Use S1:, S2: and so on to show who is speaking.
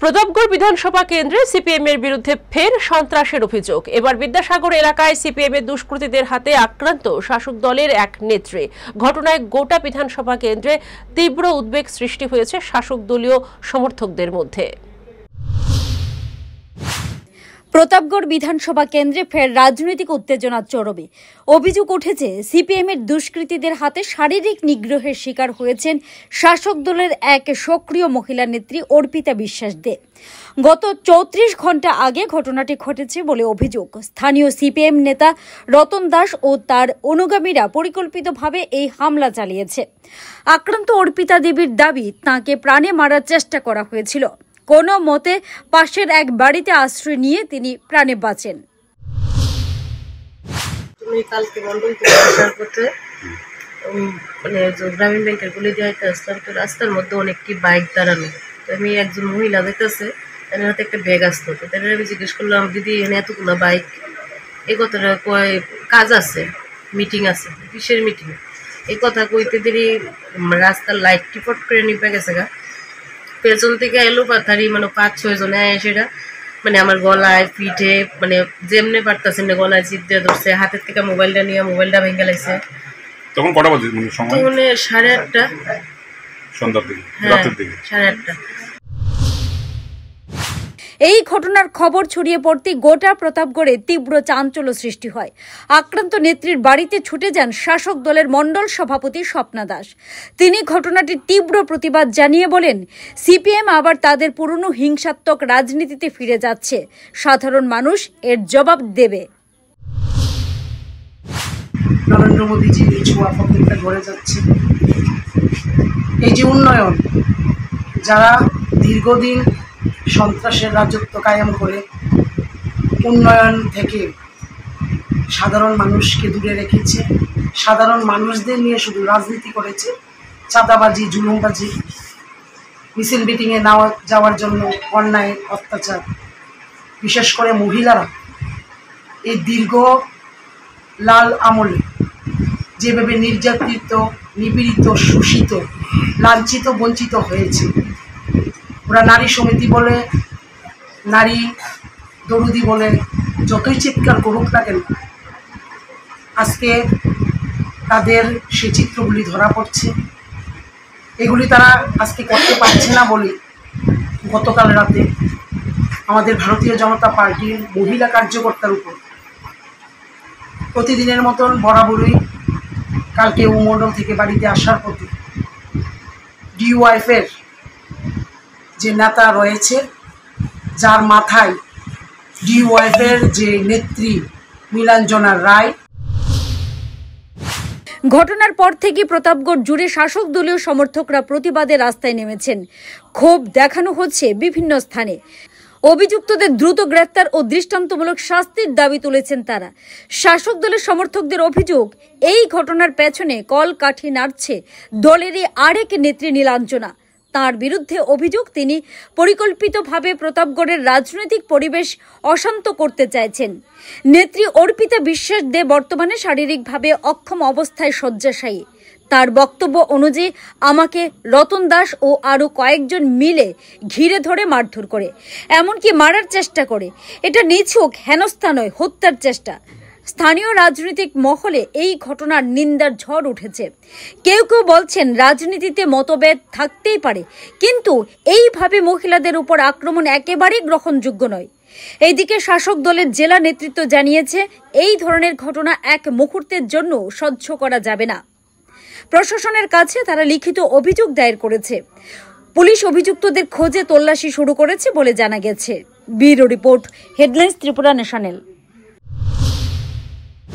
S1: প্রতাপগড় বিধানসভা কেন্দ্রে সিপিএম এর বিরুদ্ধে ফের সন্ত্রাসের অভিযোগ। এবার বিদ্যাসাগর এলাকায় সিপিএম এর দুষ্কৃতীদের হাতে আক্রান্ত শাসক দলের এক নেত্রী। ঘটনায় গোটা বিধানসভা কেন্দ্রে তীব্র উদ্বেগ সৃষ্টি হয়েছে শাসক দলীয় সমর্থকদের মধ্যে।
S2: প্রতাপগড় বিধানসভা কেন্দ্রে ফের রাজনৈতিক উত্তেজনা চরমে। অভিযোগ উঠেছে সিপিএম এর দুষ্কৃতীদের হাতে শারীরিক নিগ্রহের শিকার হয়েছেন শাসক দলের এক সক্রিয় মহিলা নেত্রী অর্পিতা বিশ্বাস দে। গত 34 ঘন্টা আগে ঘটনাটি ঘটেছে বলে অভিযোগ। স্থানীয় সিপিএম নেতা রতন দাস ও তার অনুগামীরা পরিকল্পিতভাবে এই হামলা চালিয়েছে। আক্রান্ত অর্পিতা দেবীর দাবি, তাঁকে প্রাণে মারার চেষ্টা করা হয়েছিল। কোনো মতে পাশের এক বাড়িতে আশ্রয় নিয়ে তিনি প্রাণে বাঁচেন।
S3: তুমি কালকে মন্ডল থেকে আসার পথে গ্রামীণ ব্যাংকের গুলি দিয়ে আসলাম, তো রাস্তার মধ্যে অনেকটি বাইক দাঁড়ানো। তো আমি একজন মহিলা দেখতেছে, এর হাতে একটা ব্যাগ আসতো। তো তাদের আমি জিজ্ঞেস করলাম, দিদি এনে এতগুলো বাইক, এই কথাটা কয় কাজ আছে, মিটিং আছে। কিসের মিটিং? এই কথা কইতে দেরি রাস্তার লাইট টিপট করে নিপে গেছে গা। পেছন থেকে এলো পাথারি, 5-6 জনে সেটা আমার গলায় পিঠে যেমনে পারতেছে না, গলায় চিপ দিয়ে ধরছে, হাতের থেকে মোবাইলটা নিয়ে মোবাইলটা ভেঙে লাগছে।
S4: তখন কটা বাজে? সময়
S3: 8:30
S4: সন্ধ্যার দিকে, রাতের দিকে
S3: 8:30।
S2: এই ঘটনার খবর ছড়িয়ে পড়তে গোটা প্রতাপগড়ে তীব্র চাঞ্চল্য সৃষ্টি হয়। আক্রান্ত নেত্রীর বাড়িতে ছুটে যান শাসক দলের মণ্ডল সভাপতি স্বপ্না দাস। তিনি ঘটনাটির তীব্র প্রতিবাদ জানিয়ে বলেন, সিপিএম আবার তাদের পুরনো হিংসাত্মক রাজনীতিতে ফিরে যাচ্ছে। সাধারণ মানুষ এর জবাব দেবে।
S5: নরেন্দ্র মোদীজি ছোঁয়া প্রকল্পে গড়ে যাচ্ছে। এই যে উন্নয়ন, যারা দীর্ঘদিন সন্ত্রাসের রাজত্ব কায়েম করে উন্নয়ন থেকে সাধারণ মানুষকে দূরে রেখেছে, সাধারণ মানুষদের নিয়ে শুধু রাজনীতি করেছে, চাঁদাবাজি, জুলুমবাজি, মিছিল মিটিংয়ে না যাওয়ার জন্য অন্যায় অত্যাচার, বিশেষ করে মহিলারা এই দীর্ঘ লাল আমলে যেভাবে নির্যাতিত, নিপীড়িত, শোষিত, লাঞ্ছিত, বঞ্চিত হয়েছে। ওরা নারী সমিতি বলে, নারী দরুদি বলে, যতই চিৎকার করুক না কেন, আজকে তাদের সে চিত্রগুলি ধরা পড়ছে। এগুলি তারা আজকে করতে পারছে না বলে গতকাল রাতে আমাদের ভারতীয় জনতা পার্টির মহিলা কার্যকর্তার উপর প্রতিদিনের মতন বরাবরই কালকে মন্ডল থেকে বাড়িতে আসার পথে ডিওয়াইফের যে নেতা রয়েছে, যার মাথায় ডিওয়াইফের যে নেত্রী নীলাঞ্জনা রায়।
S2: ঘটনার পর থেকে প্রতাপগড় জুড়ে শাসক দলীয় সমর্থকরা প্রতিবাদে রাস্তায় নেমেছেন। ক্ষোভ দেখানো হচ্ছে বিভিন্ন স্থানে। অভিযুক্তদের দ্রুত গ্রেফতার ও দৃষ্টান্তমূলক শাস্তির দাবি তুলেছেন তারা। শাসক দলের সমর্থকদের অভিযোগ, এই ঘটনার পেছনে কলকাঠি নাড়ছে দলেরই আরেক নেত্রী নীলাঞ্জনা। তার বিরুদ্ধে অভিযোগ, তিনি পরিকল্পিতভাবে প্রতাপগড়ের রাজনৈতিক পরিবেশ অশান্ত করতে চাইছেন। নেত্রী অর্পিতা বিশ্বাস দে বর্তমানে শারীরিকভাবে অক্ষম অবস্থায় শয্যাশায়ী। তার বক্তব্য অনুযায়ী, আমাকে রতন দাস ও আরও কয়েকজন মিলে ঘিরে ধরে মারধর করে, এমনকি মারার চেষ্টা করে। এটা নিছক হেনস্থা নয়, হত্যার চেষ্টা। স্থানীয় রাজনৈতিক মহলে এই ঘটনার নিন্দার ঝড় উঠেছে। কেউ কেউ বলছেন, রাজনীতিতে মতভেদ থাকতেই পারে, কিন্তু এইভাবে মহিলাদের উপর আক্রমণ একেবারেই গ্রহণযোগ্য নয়। এইদিকে শাসক দলের জেলা নেতৃত্ব জানিয়েছে, এই ধরনের ঘটনা এক মুহূর্তের জন্য সহ্য করা যাবে না। প্রশাসনের কাছে তারা লিখিত অভিযোগ দায়ের করেছে। পুলিশ অভিযুক্তদের খোঁজে তল্লাশি শুরু করেছে বলে জানা গেছে। Bureau report, headlines Tripura national.